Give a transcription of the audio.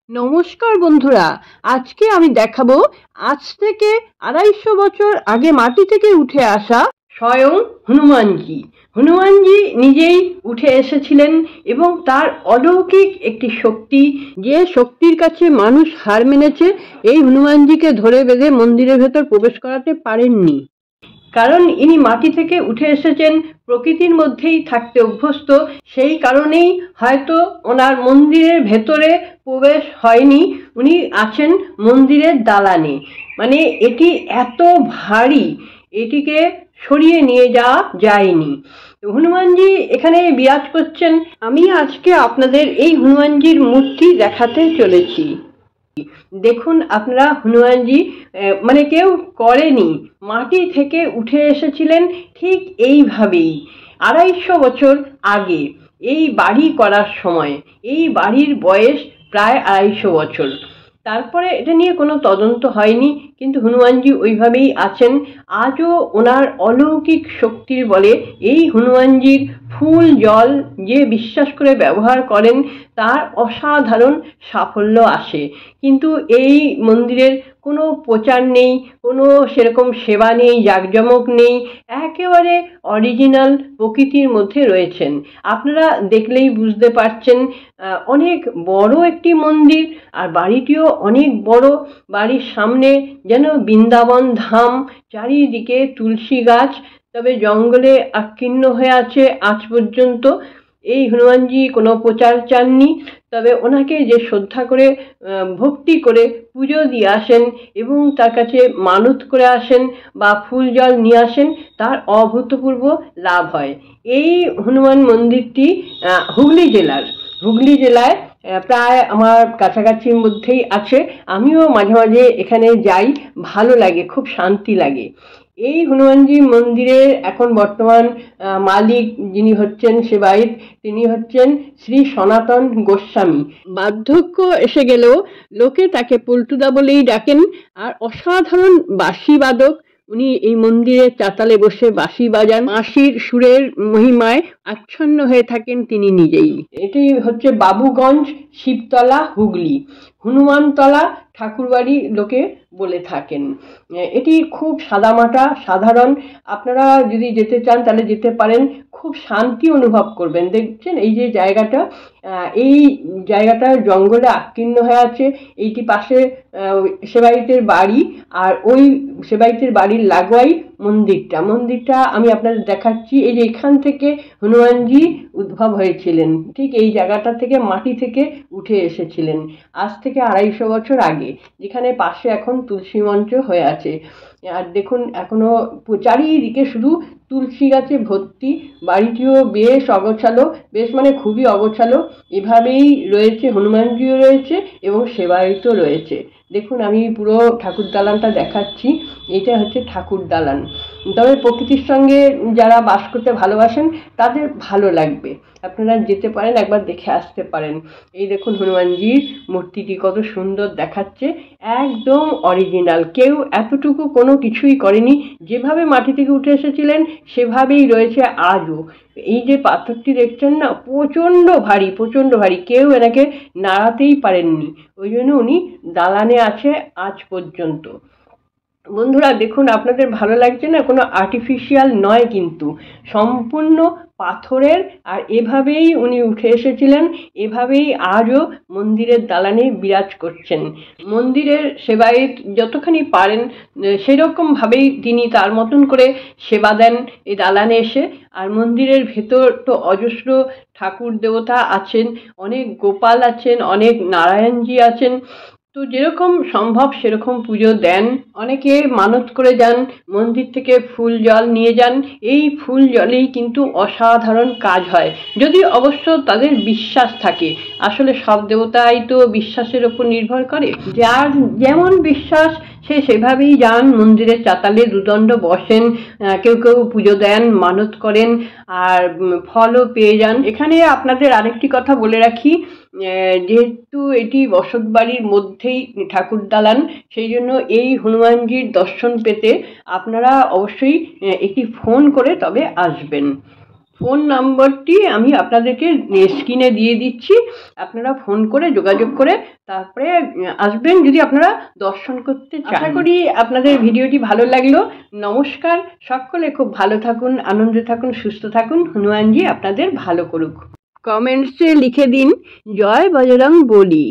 নমস্কার বন্ধুরা, আজকে আমি দেখাবো আজ থেকে ২৫০ বছর আগে মাটি থেকে উঠে আসা স্বয়ং হনুমানজি। হনুমানজি নিজেই উঠে এসেছিলেন এবং তার অলৌকিক একটি শক্তি, যে শক্তির কাছে মানুষ হার মেনেছে, এই হনুমানজিকে ধরে বেঁধে মন্দিরের ভেতর প্রবেশ করাতে পারেননি। কারণ ইনি মাটি থেকে উঠে এসেছেন, প্রকৃতির মধ্যেই থাকতে অভ্যস্ত, সেই কারণেই হয়তো ওনার মন্দিরের ভেতরে প্রবেশ হয়নি। উনি আছেন মন্দিরের দালানে। মানে এটি এত ভারী, এটিকে সরিয়ে নিয়ে যাওয়া যায়নি। হনুমানজি এখানে বিরাজ করছেন। আমি আজকে আপনাদের এই হনুমানজির মূর্তি দেখাতে চলেছি। দেখুন আপনারা, হনুমানজি মানে কেউ করেনি, মাটি থেকে উঠে এসেছিলেন ঠিক এইভাবেই ২৫০ বছর আগে। এই বাড়ি করার সময়, এই বাড়ির বয়স প্রায় ২৫০ বছর। তারপরে এটা নিয়ে কোনো তদন্ত হয়নি, কিন্তু হনুমানজি ওইভাবেই আছেন। আজও ওনার অলৌকিক শক্তির বলে এই হনুমানজির ফুল জল যে বিশ্বাস করে ব্যবহার করেন, তার অসাধারণ সাফল্য আসে। কিন্তু এই মন্দিরের কোনো প্রচার নেই, কোনো সেরকম সেবা নেই, জাঁকজমক নেই, একেবারে অরিজিনাল প্রকৃতির মধ্যে রয়েছেন। আপনারা দেখলেই বুঝতে পারছেন, অনেক বড় একটি মন্দির, আর বাড়িটিও অনেক বড়। বাড়ির সামনে যেন বৃন্দাবন ধাম, চারিদিকে তুলসী গাছ, তবে জঙ্গলে আচ্ছন্ন হয়ে আছে আজ পর্যন্ত। এই হনুমানজি কোনো প্রচার চাননি, তবে ওনাকে যে শ্রদ্ধা করে, ভক্তি করে পুজো দিয়ে আসেন এবং তার কাছে মানত করে আসেন বা ফুল জল নিয়ে আসেন, তার অভূতপূর্ব লাভ হয়। এই হনুমান মন্দিরটি হুগলি জেলায় প্রায় আমার কাছাকাছির মধ্যেই আছে। আমিও মাঝে মাঝে এখানে যাই, ভালো লাগে, খুব শান্তি লাগে। এই হনুমানজি মন্দিরের এখন বর্তমান মালিক যিনি হচ্ছেন, সেবায়িত, তিনি হচ্ছেন শ্রী সনাতন গোস্বামী। বার্ধক্য এসে গেলেও লোকে তাকে পল্টুদা বলেই ডাকেন। আর অসাধারণ বাঁশি বাদক উনি। এই মন্দিরের চাতালে বসে বাঁশি বাজান, বাঁশির সুরের মহিমায় আচ্ছন্ন হয়ে থাকেন তিনি নিজেই। এটি হচ্ছে বাবুগঞ্জ, শিবতলা, হুগলি। হনুমানতলা ঠাকুরবাড়ি লোকে বলে থাকেন। এটি খুব সাদামাটা, সাধারণ। আপনারা যদি যেতে চান তাহলে যেতে পারেন, খুব শান্তি অনুভব করবেন। দেখছেন এই যে জায়গাটা, এই জায়গাটা জঙ্গলে আচ্ছন্ন হয়ে আছে। এইটি পাশে সেবায়িতের বাড়ি, আর ওই সেবায়িতের বাড়ির লাগোয়াই মন্দিরটা আমি আপনাদের দেখাচ্ছি। এই যে এখান থেকে হনুমানজি উদ্ভব হয়েছিলেন, ঠিক এই জায়গাটা থেকে মাটি থেকে উঠে এসেছিলেন আজ থেকে ২৫০ বছর আগে, যেখানে পাশে এখন তুলসী মঞ্চ হয়ে আছে। আর দেখুন এখনো চারিদিকে শুধু তুলসী গাছে ভর্তি। বাড়িটিও বেশ অগোছালো, বেশ মানে খুবই অগোছালো। এভাবেই রয়েছে, হনুমানজিও রয়েছে এবং সেবায়িতও রয়েছে। দেখুন আমি পুরো ঠাকুর দালানটা দেখাচ্ছি। এটা হচ্ছে ঠাকুর দালান। তবে প্রকৃতির সঙ্গে যারা বাস করতে ভালোবাসেন তাদের ভালো লাগবে, আপনারা যেতে পারেন, একবার দেখে আসতে পারেন। এই দেখুন হনুমানজির মূর্তিটি কত সুন্দর দেখাচ্ছে, একদম অরিজিনাল। কেউ এতটুকু কোনো কিছুই করেনি, যেভাবে মাটি থেকে উঠে এসেছিলেন সেভাবেই রয়েছে আজও। এই যে পাথরটি দেখছেন না, প্রচণ্ড ভারী, প্রচণ্ড ভারী, কেউ এনাকে নাড়াতেই পারেননি। ওই জন্য উনি দালানে আছে আজ পর্যন্ত। বন্ধুরা দেখুন, আপনাদের ভালো লাগছে না? কোনো আর্টিফিশিয়াল নয়, কিন্তু সম্পূর্ণ পাথরের। আর এভাবেই উনি উঠে এসেছিলেন, এভাবেই আজও মন্দিরের দালানে বিরাজ করছেন। মন্দিরের সেবায়িত যতখানি পারেন সেরকমভাবেই তিনি তার মতন করে সেবা দেন এই দালানে এসে। আর মন্দিরের ভেতর তো অজস্র ঠাকুর দেবতা আছেন, অনেক গোপাল আছেন, অনেক নারায়ণজি আছেন। তো যেরকম সম্ভব সেরকম পুজো দেন। অনেকে মানত করে যান, মন্দির থেকে ফুল জল নিয়ে যান। এই ফুল জলেই কিন্তু অসাধারণ কাজ হয়, যদি অবশ্য তাদের বিশ্বাস থাকে। আসলে সব দেবতাই তো বিশ্বাসের উপর নির্ভর করে, যার যেমন বিশ্বাস সে সেভাবেই যান, মন্দিরের চাতালে দুদণ্ড বসেন, কেউ কেউ পুজো দেন, মানত করেন, আর ফলও পেয়ে যান। এখানে আপনাদের আরেকটি কথা বলে রাখি, যেহেতু এটি বসত বাড়ির মধ্যেই ঠাকুর দালান, সেই জন্য এই হনুমানজির দর্শন পেতে আপনারা অবশ্যই একটি ফোন করে তবে আসবেন। ফোন নম্বরটি আমি আপনাদেরকে স্ক্রিনে দিয়ে দিচ্ছি, আপনারা ফোন করে যোগাযোগ করে তারপরে আসবেন যদি আপনারা দর্শন করতে চান। আশা করি আপনাদের ভিডিওটি ভালো লাগলো। নমস্কার, সকলে খুব ভালো থাকুন, আনন্দে থাকুন, সুস্থ থাকুন। হনুমানজি আপনাদের ভালো করুক। কমেন্টসে লিখে দিন জয় বজরং বলি।